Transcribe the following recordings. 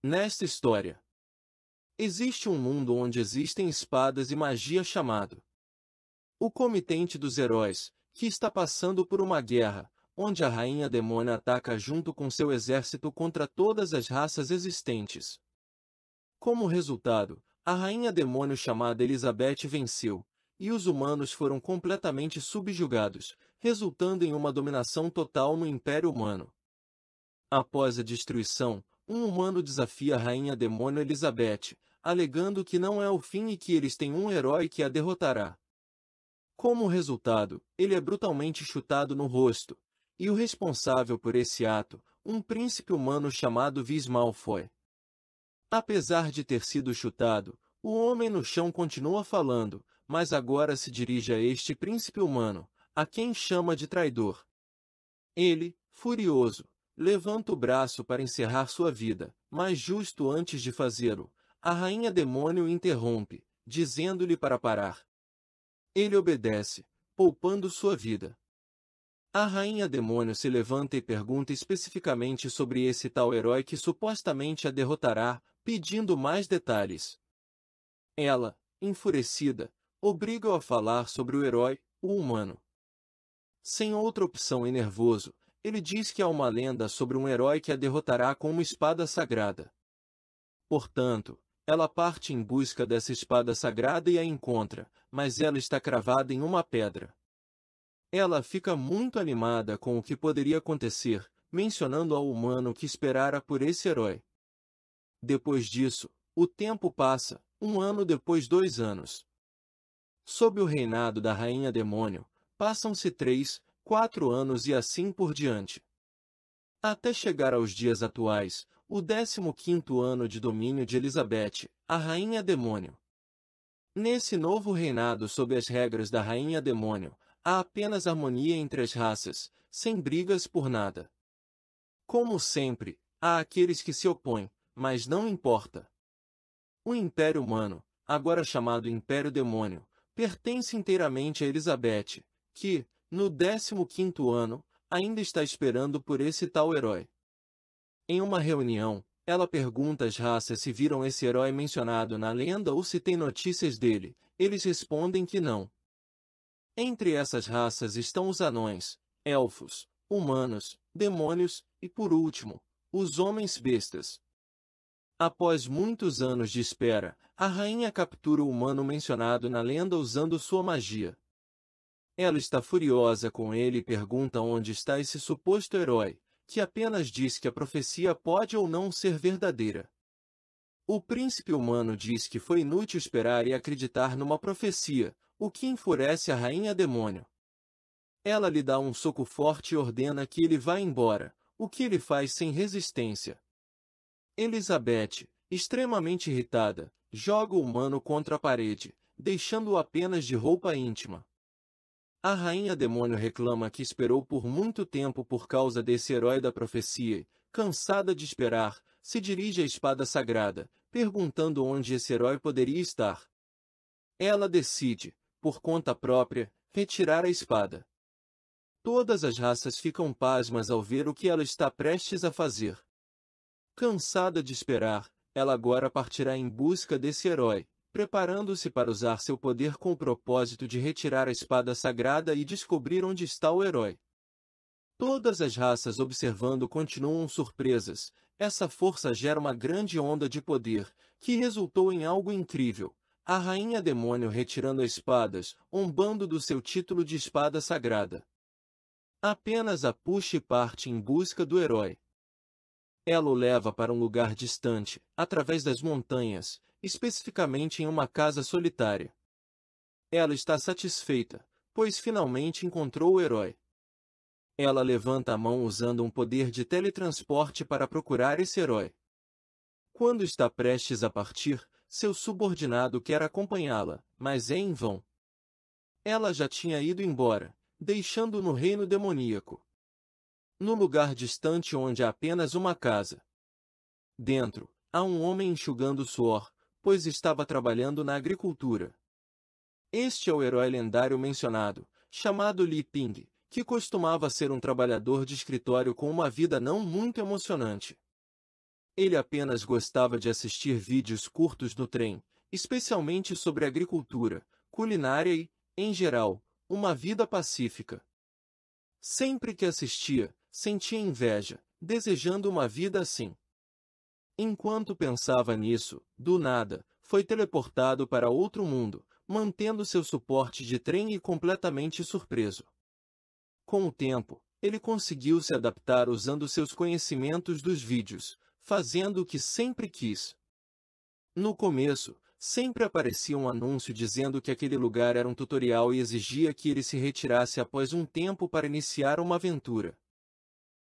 Nesta história, existe um mundo onde existem espadas e magia chamado o Comitente dos Heróis, que está passando por uma guerra, onde a Rainha Demônio ataca junto com seu exército contra todas as raças existentes. Como resultado, a Rainha Demônio chamada Elizabeth venceu, e os humanos foram completamente subjugados, resultando em uma dominação total no Império Humano. Após a destruição, um humano desafia a Rainha Demônio Elizabeth, alegando que não é o fim e que eles têm um herói que a derrotará. Como resultado, ele é brutalmente chutado no rosto, e o responsável por esse ato, um príncipe humano chamado Vis Malfoy. Apesar de ter sido chutado, o homem no chão continua falando, mas agora se dirige a este príncipe humano, a quem chama de traidor. Ele, furioso, levanta o braço para encerrar sua vida, mas justo antes de fazê-lo, a Rainha Demônio interrompe, dizendo-lhe para parar. Ele obedece, poupando sua vida. A Rainha Demônio se levanta e pergunta especificamente sobre esse tal herói que supostamente a derrotará, pedindo mais detalhes. Ela, enfurecida, obriga-o a falar sobre o herói, o humano. Sem outra opção e nervoso, ele diz que há uma lenda sobre um herói que a derrotará com uma espada sagrada. Portanto, ela parte em busca dessa espada sagrada e a encontra, mas ela está cravada em uma pedra. Ela fica muito animada com o que poderia acontecer, mencionando ao humano que esperara por esse herói. Depois disso, o tempo passa, 1 ano depois 2 anos. Sob o reinado da Rainha Demônio, passam-se 3, 4 anos e assim por diante. Até chegar aos dias atuais, o 15º ano de domínio de Elizabeth, a Rainha Demônio. Nesse novo reinado sob as regras da Rainha Demônio, há apenas harmonia entre as raças, sem brigas por nada. Como sempre, há aqueles que se opõem, mas não importa. O Império Humano, agora chamado Império Demônio, pertence inteiramente a Elizabeth, que, no 15º ano, ainda está esperando por esse tal herói. Em uma reunião, ela pergunta às raças se viram esse herói mencionado na lenda ou se tem notícias dele. Eles respondem que não. Entre essas raças estão os anões, elfos, humanos, demônios e, por último, os homens-bestas. Após muitos anos de espera, a rainha captura o humano mencionado na lenda usando sua magia. Ela está furiosa com ele e pergunta onde está esse suposto herói, que apenas diz que a profecia pode ou não ser verdadeira. O príncipe humano diz que foi inútil esperar e acreditar numa profecia, o que enfurece a Rainha Demônio. Ela lhe dá um soco forte e ordena que ele vá embora, o que ele faz sem resistência. Elizabeth, extremamente irritada, joga o humano contra a parede, deixando-o apenas de roupa íntima. A Rainha Demônio reclama que esperou por muito tempo por causa desse herói da profecia e, cansada de esperar, se dirige à espada sagrada, perguntando onde esse herói poderia estar. Ela decide, por conta própria, retirar a espada. Todas as raças ficam pasmas ao ver o que ela está prestes a fazer. Cansada de esperar, ela agora partirá em busca desse herói, preparando-se para usar seu poder com o propósito de retirar a espada sagrada e descobrir onde está o herói. Todas as raças observando continuam surpresas. Essa força gera uma grande onda de poder, que resultou em algo incrível. A Rainha Demônio retirando as espadas, ombando do seu título de espada sagrada. Apenas a puxa e parte em busca do herói. Ela o leva para um lugar distante, através das montanhas, especificamente em uma casa solitária. Ela está satisfeita, pois finalmente encontrou o herói. Ela levanta a mão usando um poder de teletransporte para procurar esse herói. Quando está prestes a partir, seu subordinado quer acompanhá-la, mas é em vão. Ela já tinha ido embora, deixando-o no reino demoníaco. No lugar distante onde há apenas uma casa. Dentro, há um homem enxugando suor, pois estava trabalhando na agricultura. Este é o herói lendário mencionado, chamado Li Ping, que costumava ser um trabalhador de escritório com uma vida não muito emocionante. Ele apenas gostava de assistir vídeos curtos no trem, especialmente sobre agricultura, culinária e, em geral, uma vida pacífica. Sempre que assistia, sentia inveja, desejando uma vida assim. Enquanto pensava nisso, do nada, foi teleportado para outro mundo, mantendo seu suporte de trem e completamente surpreso. Com o tempo, ele conseguiu se adaptar usando seus conhecimentos dos vídeos, fazendo o que sempre quis. No começo, sempre aparecia um anúncio dizendo que aquele lugar era um tutorial e exigia que ele se retirasse após um tempo para iniciar uma aventura.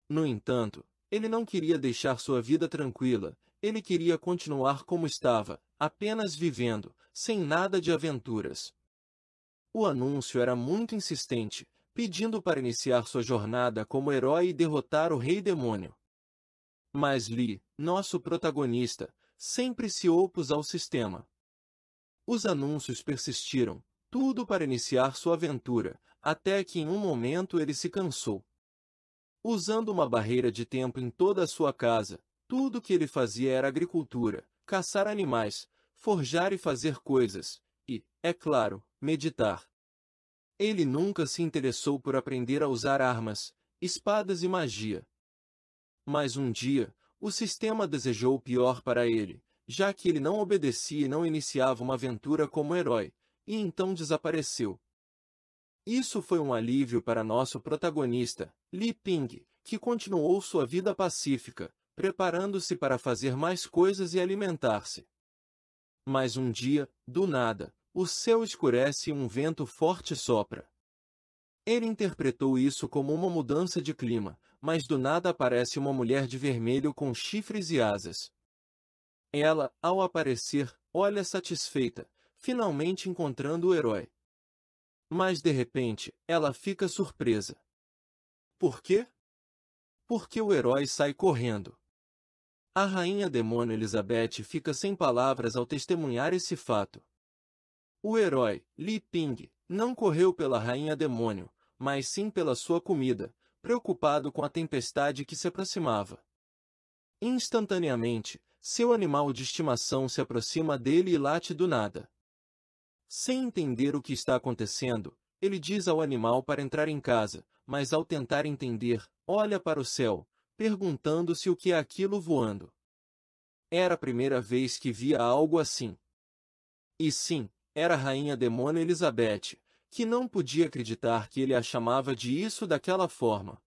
No entanto, ele não queria deixar sua vida tranquila, ele queria continuar como estava, apenas vivendo, sem nada de aventuras. O anúncio era muito insistente, pedindo para iniciar sua jornada como herói e derrotar o Rei Demônio. Mas Lee, nosso protagonista, sempre se opôs ao sistema. Os anúncios persistiram, tudo para iniciar sua aventura, até que em um momento ele se cansou. Usando uma barreira de tempo em toda a sua casa, tudo que ele fazia era agricultura, caçar animais, forjar e fazer coisas, e, é claro, meditar. Ele nunca se interessou por aprender a usar armas, espadas e magia. Mas um dia, o sistema desejou o pior para ele, já que ele não obedecia e não iniciava uma aventura como herói, e então desapareceu. Isso foi um alívio para nosso protagonista, Li Ping, que continuou sua vida pacífica, preparando-se para fazer mais coisas e alimentar-se. Mas um dia, do nada, o céu escurece e um vento forte sopra. Ele interpretou isso como uma mudança de clima, mas do nada aparece uma mulher de vermelho com chifres e asas. Ela, ao aparecer, olha satisfeita, finalmente encontrando o herói. Mas de repente, ela fica surpresa. Por quê? Porque o herói sai correndo. A rainha demônio Elizabeth fica sem palavras ao testemunhar esse fato. O herói, Li Ping, não correu pela rainha demônio, mas sim pela sua comida, preocupado com a tempestade que se aproximava. Instantaneamente, seu animal de estimação se aproxima dele e late do nada. Sem entender o que está acontecendo, ele diz ao animal para entrar em casa, mas ao tentar entender, olha para o céu, perguntando-se o que é aquilo voando. Era a primeira vez que via algo assim. E sim, era a rainha demônio Elizabeth, que não podia acreditar que ele a chamava de isso daquela forma.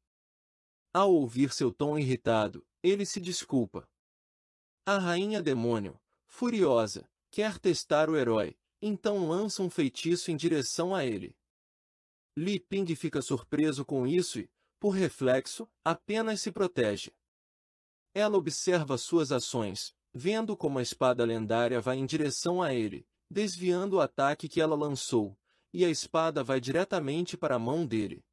Ao ouvir seu tom irritado, ele se desculpa. A rainha demônio, furiosa, quer testar o herói, então lança um feitiço em direção a ele. Li Ping fica surpreso com isso e, por reflexo, apenas se protege. Ela observa suas ações, vendo como a espada lendária vai em direção a ele, desviando o ataque que ela lançou, e a espada vai diretamente para a mão dele.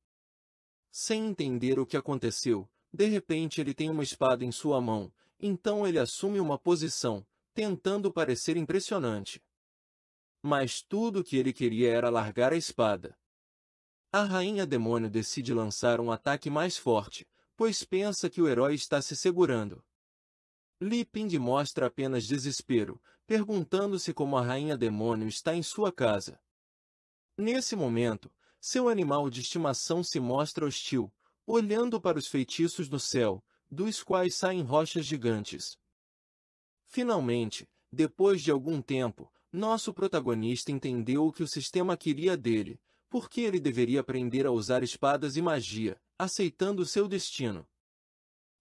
Sem entender o que aconteceu, de repente ele tem uma espada em sua mão, então ele assume uma posição, tentando parecer impressionante. Mas tudo o que ele queria era largar a espada. A rainha demônio decide lançar um ataque mais forte, pois pensa que o herói está se segurando. Li Ping mostra apenas desespero, perguntando-se como a rainha demônio está em sua casa. Nesse momento, seu animal de estimação se mostra hostil, olhando para os feitiços no céu, dos quais saem rochas gigantes. Finalmente, depois de algum tempo, nosso protagonista entendeu o que o sistema queria dele, porque ele deveria aprender a usar espadas e magia, aceitando seu destino.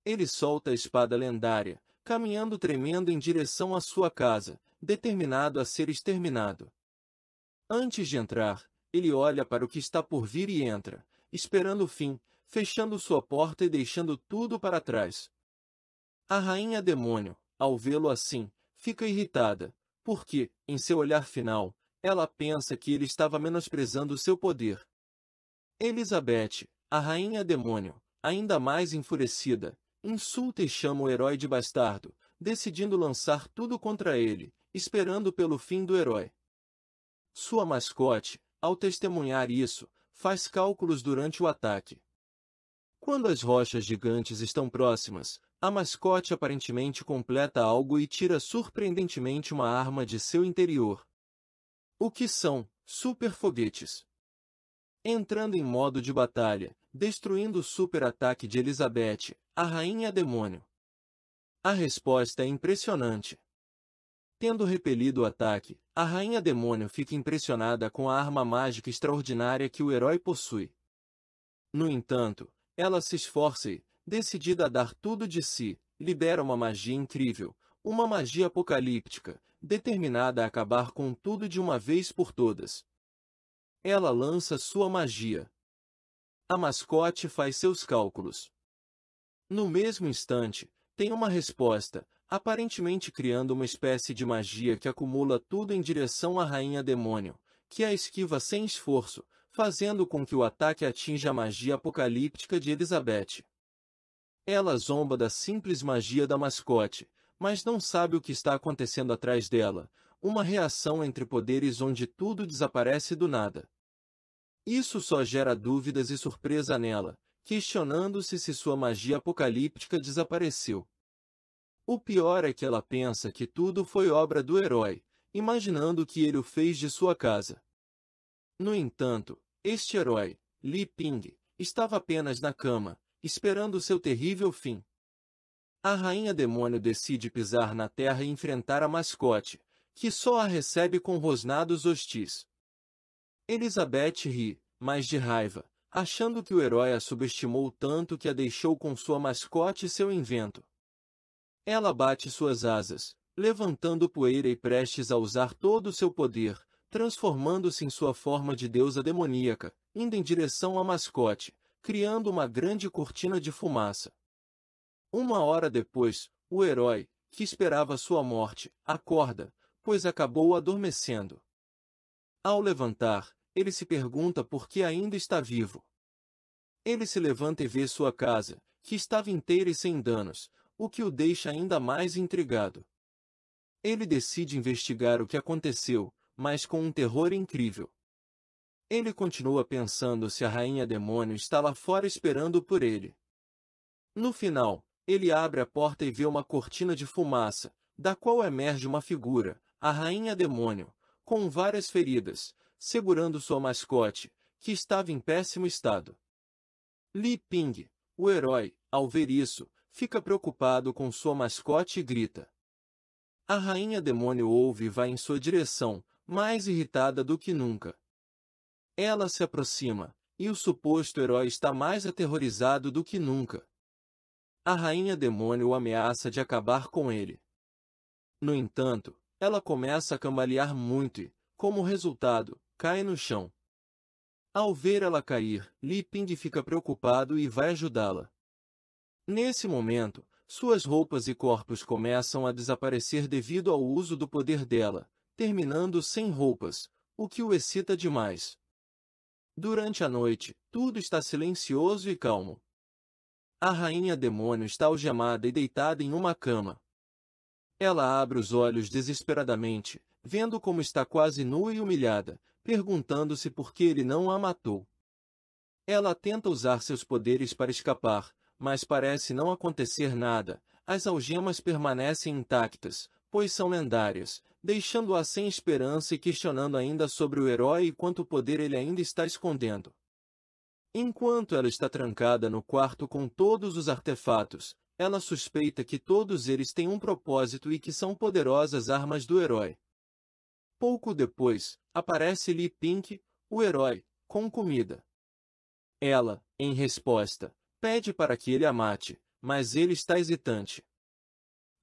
Ele solta a espada lendária, caminhando tremendo em direção à sua casa, determinado a ser exterminado. Antes de entrar, ele olha para o que está por vir e entra, esperando o fim, fechando sua porta e deixando tudo para trás. A rainha demônio, ao vê-lo assim, fica irritada, porque, em seu olhar final, ela pensa que ele estava menosprezando seu poder. Elizabeth, a rainha demônio, ainda mais enfurecida, insulta e chama o herói de bastardo, decidindo lançar tudo contra ele, esperando pelo fim do herói. Sua mascote, ao testemunhar isso, faz cálculos durante o ataque. Quando as rochas gigantes estão próximas, A mascote aparentemente completa algo e tira surpreendentemente uma arma de seu interior. O que são super foguetes? Entrando em modo de batalha, destruindo o super-ataque de Elizabeth, a Rainha Demônio. A resposta é impressionante. Tendo repelido o ataque, a Rainha Demônio fica impressionada com a arma mágica extraordinária que o herói possui. No entanto, ela se esforça e, decidida a dar tudo de si, libera uma magia incrível, uma magia apocalíptica, determinada a acabar com tudo de uma vez por todas. Ela lança sua magia. A mascote faz seus cálculos. No mesmo instante, tem uma resposta, aparentemente criando uma espécie de magia que acumula tudo em direção à Rainha Demônio, que a esquiva sem esforço, fazendo com que o ataque atinja a magia apocalíptica de Elizabeth. Ela zomba da simples magia da mascote, mas não sabe o que está acontecendo atrás dela, uma reação entre poderes onde tudo desaparece do nada. Isso só gera dúvidas e surpresa nela, questionando-se se sua magia apocalíptica desapareceu. O pior é que ela pensa que tudo foi obra do herói, imaginando que ele o fez de sua casa. No entanto, este herói, Li Ping, estava apenas na cama, esperando seu terrível fim. A Rainha Demônio decide pisar na terra e enfrentar a mascote, que só a recebe com rosnados hostis. Elizabeth ri, mas de raiva, achando que o herói a subestimou tanto que a deixou com sua mascote e seu invento. Ela bate suas asas, levantando poeira e prestes a usar todo o seu poder, transformando-se em sua forma de deusa demoníaca, indo em direção à mascote, criando uma grande cortina de fumaça. Uma hora depois, o herói, que esperava sua morte, acorda, pois acabou adormecendo. Ao levantar, ele se pergunta por que ainda está vivo. Ele se levanta e vê sua casa, que estava inteira e sem danos, o que o deixa ainda mais intrigado. Ele decide investigar o que aconteceu, mas com um terror incrível. Ele continua pensando se a Rainha Demônio está lá fora esperando por ele. No final, ele abre a porta e vê uma cortina de fumaça, da qual emerge uma figura, a Rainha Demônio, com várias feridas, segurando sua mascote, que estava em péssimo estado. Li Ping, o herói, ao ver isso, fica preocupado com sua mascote e grita. A Rainha Demônio ouve e vai em sua direção, mais irritada do que nunca. Ela se aproxima, e o suposto herói está mais aterrorizado do que nunca. A Rainha Demônio o ameaça de acabar com ele. No entanto, ela começa a cambalear muito e, como resultado, cai no chão. Ao ver ela cair, Li Ping fica preocupado e vai ajudá-la. Nesse momento, suas roupas e corpos começam a desaparecer devido ao uso do poder dela, terminando sem roupas, o que o excita demais. Durante a noite, tudo está silencioso e calmo. A Rainha Demônio está algemada e deitada em uma cama. Ela abre os olhos desesperadamente, vendo como está quase nua e humilhada, perguntando-se por que ele não a matou. Ela tenta usar seus poderes para escapar, mas parece não acontecer nada, as algemas permanecem intactas, pois são lendárias, deixando-a sem esperança e questionando ainda sobre o herói e quanto poder ele ainda está escondendo. Enquanto ela está trancada no quarto com todos os artefatos, ela suspeita que todos eles têm um propósito e que são poderosas armas do herói. Pouco depois, aparece Li Ping, o herói, com comida. Ela, em resposta, pede para que ele a mate, mas ele está hesitante.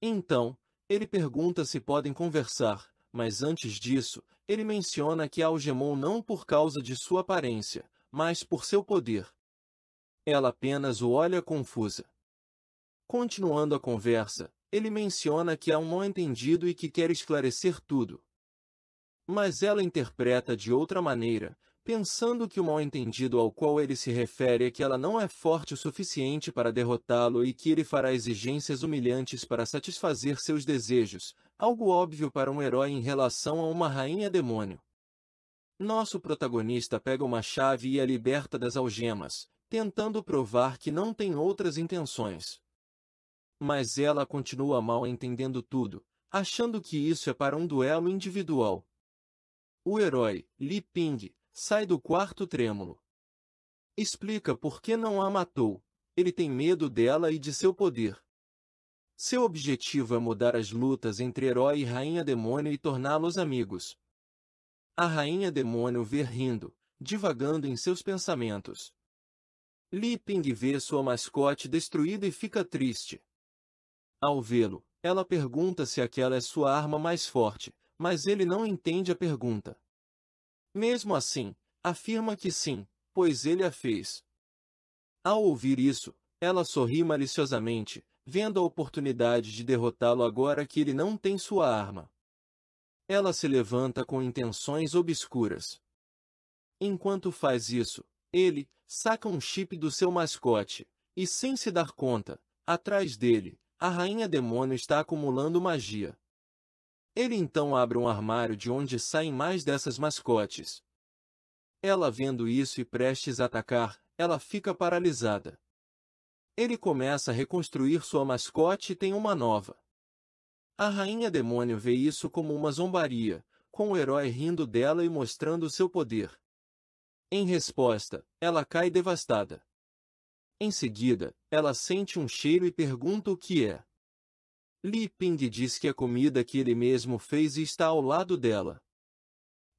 Então, ele pergunta se podem conversar, mas antes disso, ele menciona que a algemou não por causa de sua aparência, mas por seu poder. Ela apenas o olha confusa. Continuando a conversa, ele menciona que há um mal-entendido e que quer esclarecer tudo. Mas ela interpreta de outra maneira, pensando que o mal-entendido ao qual ele se refere é que ela não é forte o suficiente para derrotá-lo e que ele fará exigências humilhantes para satisfazer seus desejos, algo óbvio para um herói em relação a uma rainha demônio. Nosso protagonista pega uma chave e a liberta das algemas, tentando provar que não tem outras intenções. Mas ela continua mal entendendo tudo, achando que isso é para um duelo individual. O herói, Li Ping, sai do quarto trêmulo. Explica por que não a matou. Ele tem medo dela e de seu poder. Seu objetivo é mudar as lutas entre herói e rainha demônio e torná-los amigos. A rainha demônio vê rindo, divagando em seus pensamentos. Li Ping vê sua mascote destruída e fica triste. Ao vê-lo, ela pergunta se aquela é sua arma mais forte, mas ele não entende a pergunta. Mesmo assim, afirma que sim, pois ele a fez. Ao ouvir isso, ela sorri maliciosamente, vendo a oportunidade de derrotá-lo agora que ele não tem sua arma. Ela se levanta com intenções obscuras. Enquanto faz isso, ele saca um chip do seu mascote, e sem se dar conta, atrás dele, a rainha demônio está acumulando magia. Ele então abre um armário de onde saem mais dessas mascotes. Ela vendo isso e prestes a atacar, ela fica paralisada. Ele começa a reconstruir sua mascote e tem uma nova. A rainha demônio vê isso como uma zombaria, com o herói rindo dela e mostrando seu poder. Em resposta, ela cai devastada. Em seguida, ela sente um cheiro e pergunta o que é. Li Ping diz que é comida que ele mesmo fez e está ao lado dela.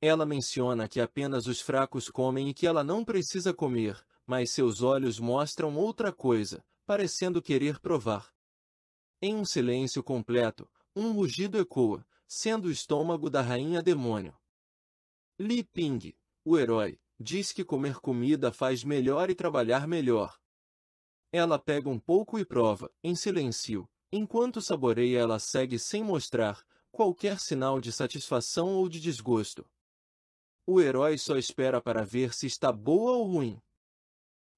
Ela menciona que apenas os fracos comem e que ela não precisa comer, mas seus olhos mostram outra coisa, parecendo querer provar. Em um silêncio completo, um rugido ecoa, sendo o estômago da rainha demônio. Li Ping, o herói, diz que comer comida faz melhor e trabalhar melhor. Ela pega um pouco e prova, em silêncio, enquanto saboreia ela segue sem mostrar qualquer sinal de satisfação ou de desgosto. O herói só espera para ver se está boa ou ruim.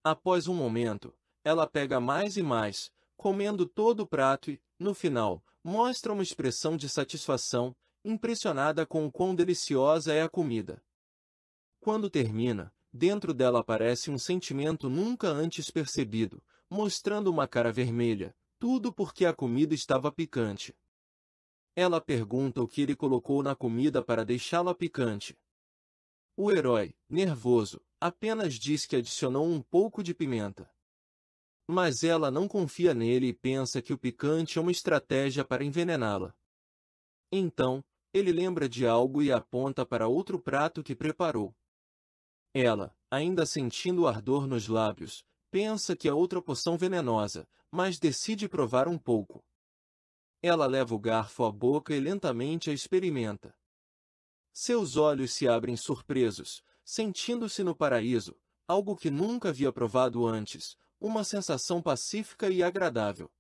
Após um momento, ela pega mais e mais, comendo todo o prato e, no final, mostra uma expressão de satisfação, impressionada com o quão deliciosa é a comida. Quando termina, dentro dela aparece um sentimento nunca antes percebido, mostrando uma cara vermelha, tudo porque a comida estava picante. Ela pergunta o que ele colocou na comida para deixá-la picante. O herói, nervoso, apenas diz que adicionou um pouco de pimenta. Mas ela não confia nele e pensa que o picante é uma estratégia para envenená-la. Então, ele lembra de algo e aponta para outro prato que preparou. Ela, ainda sentindo o ardor nos lábios, pensa que é outra poção venenosa, mas decide provar um pouco. Ela leva o garfo à boca e lentamente a experimenta. Seus olhos se abrem surpresos, sentindo-se no paraíso, algo que nunca havia provado antes, uma sensação pacífica e agradável.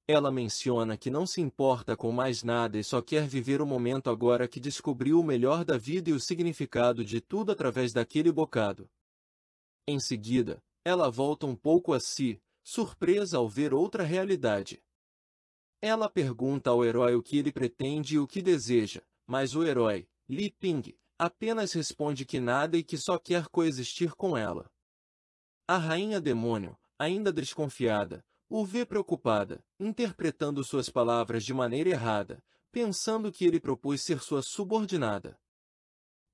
Ela menciona que não se importa com mais nada e só quer viver o momento agora que descobriu o melhor da vida e o significado de tudo através daquele bocado. Em seguida, ela volta um pouco a si, surpresa ao ver outra realidade. Ela pergunta ao herói o que ele pretende e o que deseja, mas o herói, Li Ping, apenas responde que nada e que só quer coexistir com ela. A rainha demônio, ainda desconfiada, o vê preocupada, interpretando suas palavras de maneira errada, pensando que ele propôs ser sua subordinada.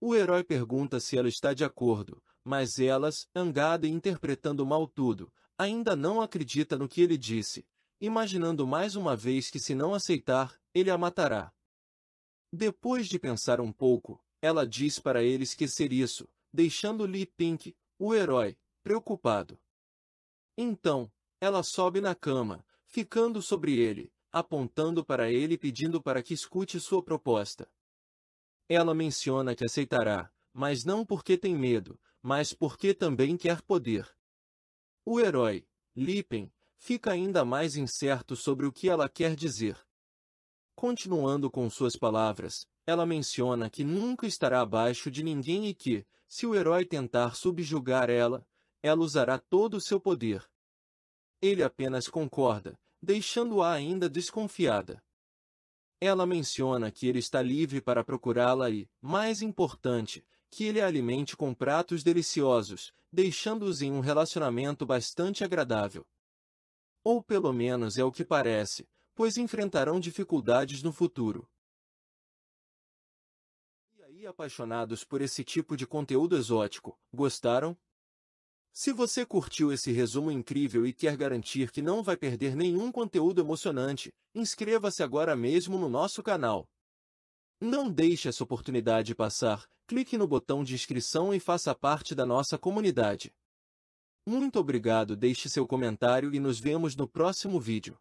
O herói pergunta se ela está de acordo, mas ela, zangada e interpretando mal tudo, ainda não acredita no que ele disse, imaginando mais uma vez que se não aceitar, ele a matará. Depois de pensar um pouco, ela diz para ele esquecer isso, deixando Li Ping, o herói, preocupado. Então, ela sobe na cama, ficando sobre ele, apontando para ele e pedindo para que escute sua proposta. Ela menciona que aceitará, mas não porque tem medo, mas porque também quer poder. O herói, Li Ping, fica ainda mais incerto sobre o que ela quer dizer. Continuando com suas palavras, ela menciona que nunca estará abaixo de ninguém e que, se o herói tentar subjugar ela usará todo o seu poder. Ele apenas concorda, deixando-a ainda desconfiada. Ela menciona que ele está livre para procurá-la e, mais importante, que ele a alimente com pratos deliciosos, deixando-os em um relacionamento bastante agradável. Ou pelo menos é o que parece, pois enfrentarão dificuldades no futuro. E aí, apaixonados por esse tipo de conteúdo exótico, gostaram? Se você curtiu esse resumo incrível e quer garantir que não vai perder nenhum conteúdo emocionante, inscreva-se agora mesmo no nosso canal. Não deixe essa oportunidade passar, clique no botão de inscrição e faça parte da nossa comunidade. Muito obrigado, deixe seu comentário e nos vemos no próximo vídeo.